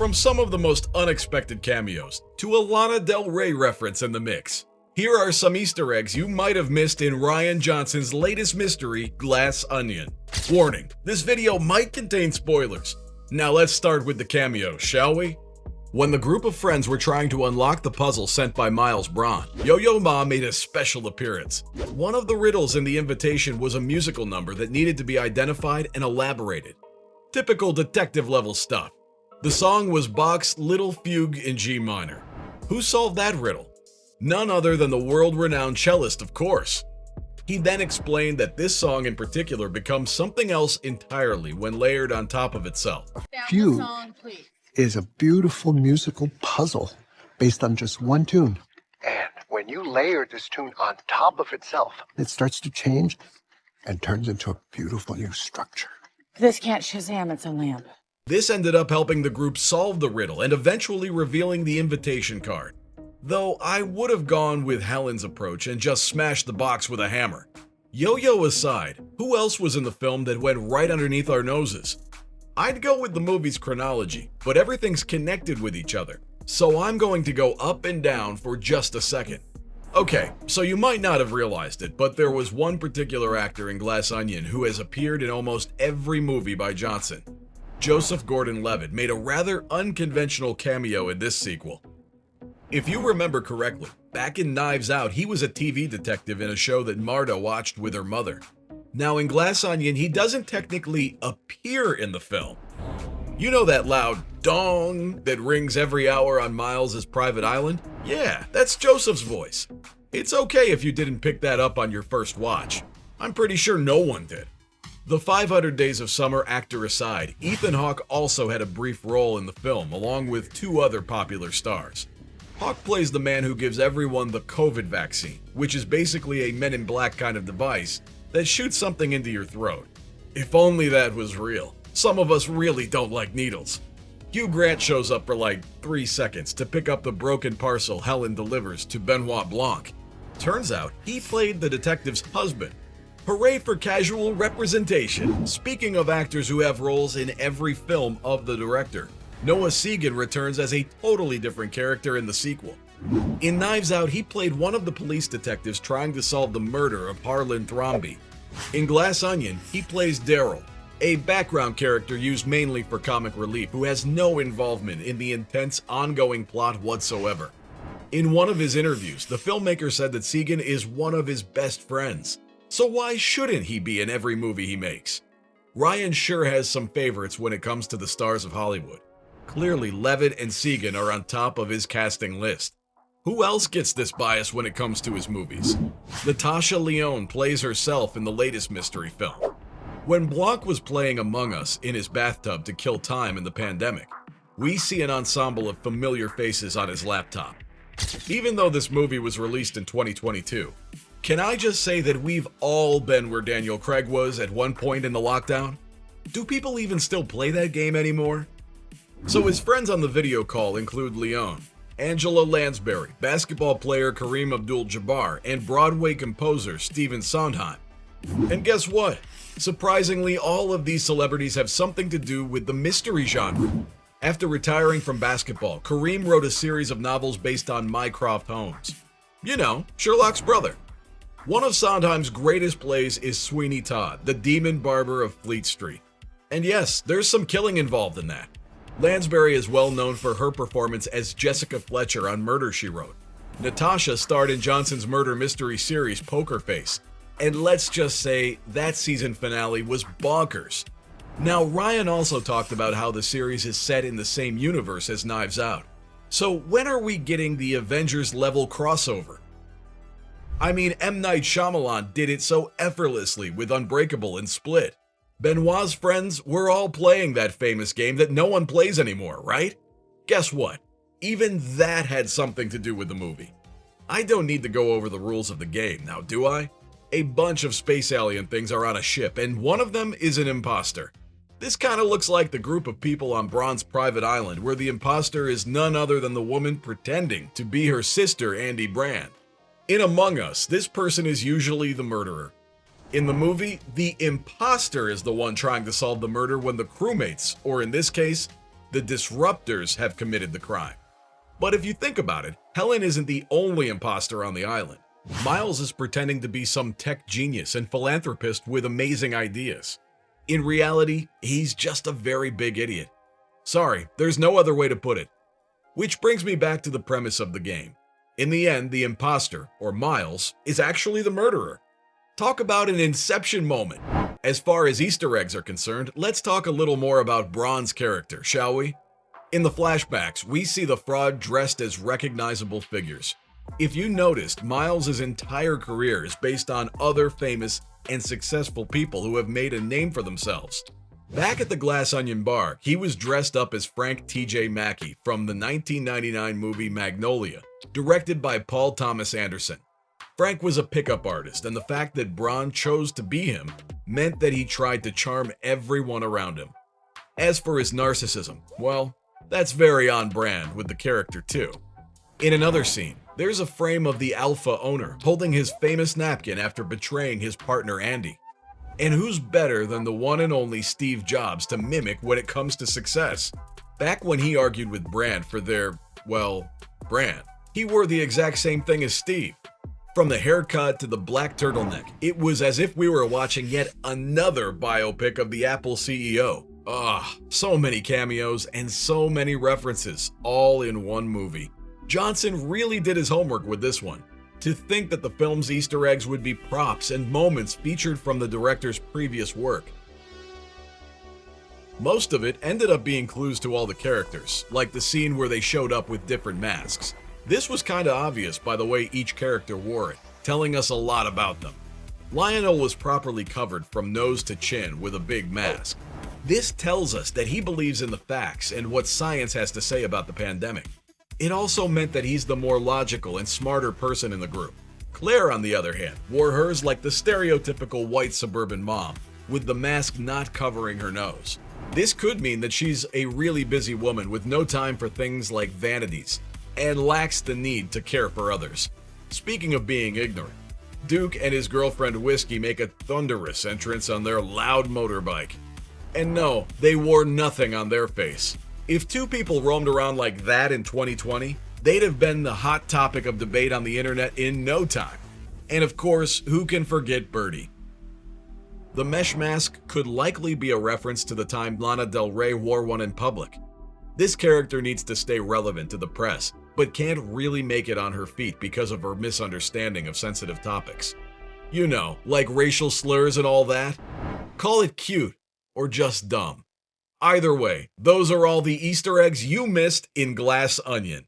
From some of the most unexpected cameos to a Lana Del Rey reference in the mix, here are some Easter eggs you might have missed in Rian Johnson's latest mystery, Glass Onion. Warning, this video might contain spoilers. Now let's start with the cameo, shall we? When the group of friends were trying to unlock the puzzle sent by Miles Braun, Yo-Yo Ma made a special appearance. One of the riddles in the invitation was a musical number that needed to be identified and elaborated. Typical detective-level stuff. The song was Bach's Little Fugue in G minor. Who solved that riddle? None other than the world-renowned cellist, of course. He then explained that this song in particular becomes something else entirely when layered on top of itself. Fugue is a beautiful musical puzzle based on just one tune. And when you layer this tune on top of itself, it starts to change and turns into a beautiful new structure. This can't Shazam, it's a lamp. This ended up helping the group solve the riddle and eventually revealing the invitation card. Though I would have gone with Helen's approach and just smashed the box with a hammer. Yo-Yo aside, who else was in the film that went right underneath our noses? I'd go with the movie's chronology, but everything's connected with each other, so I'm going to go up and down for just a second. Okay, so you might not have realized it, but there was one particular actor in Glass Onion who has appeared in almost every movie by Johnson. Joseph Gordon-Levitt made a rather unconventional cameo in this sequel. If you remember correctly, back in Knives Out, he was a TV detective in a show that Marta watched with her mother. Now in Glass Onion, he doesn't technically appear in the film. You know that loud dong that rings every hour on Miles' private island? Yeah, that's Joseph's voice. It's okay if you didn't pick that up on your first watch. I'm pretty sure no one did. The 500 Days of Summer actor aside, Ethan Hawke also had a brief role in the film along with two other popular stars. Hawke plays the man who gives everyone the COVID vaccine, which is basically a Men in Black kind of device that shoots something into your throat. If only that was real. Some of us really don't like needles. Hugh Grant shows up for like 3 seconds to pick up the broken parcel Helen delivers to Benoit Blanc. Turns out he played the detective's husband. Hooray for casual representation. Speaking of actors who have roles in every film of the director, Noah Segan returns as a totally different character in the sequel. In Knives Out, he played one of the police detectives trying to solve the murder of Harlan Thrombey. In Glass Onion, he plays Daryl, a background character used mainly for comic relief who has no involvement in the intense ongoing plot whatsoever. In one of his interviews, the filmmaker said that Segan is one of his best friends. So why shouldn't he be in every movie he makes? Rian sure has some favorites when it comes to the stars of Hollywood. Clearly, Levitt and Segan are on top of his casting list. Who else gets this bias when it comes to his movies? Natasha Lyonne plays herself in the latest mystery film. When Blanc was playing Among Us in his bathtub to kill time in the pandemic, we see an ensemble of familiar faces on his laptop. Even though this movie was released in 2022, can I just say that we've all been where Daniel Craig was at one point in the lockdown? Do people even still play that game anymore? So his friends on the video call include Leon, Angela Lansbury, basketball player Kareem Abdul-Jabbar, and Broadway composer Stephen Sondheim. And guess what? Surprisingly, all of these celebrities have something to do with the mystery genre. After retiring from basketball, Kareem wrote a series of novels based on Mycroft Holmes. You know, Sherlock's brother. One of Sondheim's greatest plays is Sweeney Todd, the demon barber of Fleet Street. And yes, there's some killing involved in that. Lansbury is well known for her performance as Jessica Fletcher on Murder, She Wrote. Natasha starred in Johnson's murder mystery series Poker Face. And let's just say that season finale was bonkers. Now, Rian also talked about how the series is set in the same universe as Knives Out. So when are we getting the Avengers level crossover? I mean, M. Night Shyamalan did it so effortlessly with Unbreakable and Split. Benoit's friends were all playing that famous game that no one plays anymore, right? Guess what? Even that had something to do with the movie. I don't need to go over the rules of the game now, do I? A bunch of space alien things are on a ship, and one of them is an imposter. This kind of looks like the group of people on Braun's private island where the imposter is none other than the woman pretending to be her sister, Andy Brand. In Among Us, this person is usually the murderer. In the movie, the imposter is the one trying to solve the murder when the crewmates, or in this case, the disruptors have committed the crime. But if you think about it, Helen isn't the only imposter on the island. Miles is pretending to be some tech genius and philanthropist with amazing ideas. In reality, he's just a very big idiot. Sorry, there's no other way to put it. Which brings me back to the premise of the game. In the end, the imposter, or Miles, is actually the murderer. Talk about an Inception moment. As far as Easter eggs are concerned, let's talk a little more about Braun's character, shall we? In the flashbacks, we see the fraud dressed as recognizable figures. If you noticed, Miles' entire career is based on other famous and successful people who have made a name for themselves. Back at the Glass Onion Bar, he was dressed up as Frank T.J. Mackey from the 1999 movie Magnolia, directed by Paul Thomas Anderson. Frank was a pickup artist, and the fact that Braun chose to be him meant that he tried to charm everyone around him. As for his narcissism, well, that's very on brand with the character too. In another scene, there's a frame of the Alpha owner holding his famous napkin after betraying his partner Andy. And who's better than the one and only Steve Jobs to mimic when it comes to success? Back when he argued with Brand for their, brand, he wore the exact same thing as Steve. From the haircut to the black turtleneck, it was as if we were watching yet another biopic of the Apple CEO. So many cameos and so many references, all in one movie. Johnson really did his homework with this one. To think that the film's Easter eggs would be props and moments featured from the director's previous work. Most of it ended up being clues to all the characters, like the scene where they showed up with different masks. This was kinda obvious by the way each character wore it, telling us a lot about them. Lionel was properly covered from nose to chin with a big mask. This tells us that he believes in the facts and what science has to say about the pandemic. It also meant that he's the more logical and smarter person in the group. Claire, on the other hand, wore hers like the stereotypical white suburban mom, with the mask not covering her nose. This could mean that she's a really busy woman with no time for things like vanities, and lacks the need to care for others. Speaking of being ignorant, Duke and his girlfriend Whiskey make a thunderous entrance on their loud motorbike. And no, they wore nothing on their face. If two people roamed around like that in 2020, they'd have been the hot topic of debate on the internet in no time. And of course, who can forget Birdie? The mesh mask could likely be a reference to the time Lana Del Rey wore one in public. This character needs to stay relevant to the press, but can't really make it on her feet because of her misunderstanding of sensitive topics. You know, like racial slurs and all that. Call it cute, or just dumb. Either way, those are all the Easter eggs you missed in Glass Onion.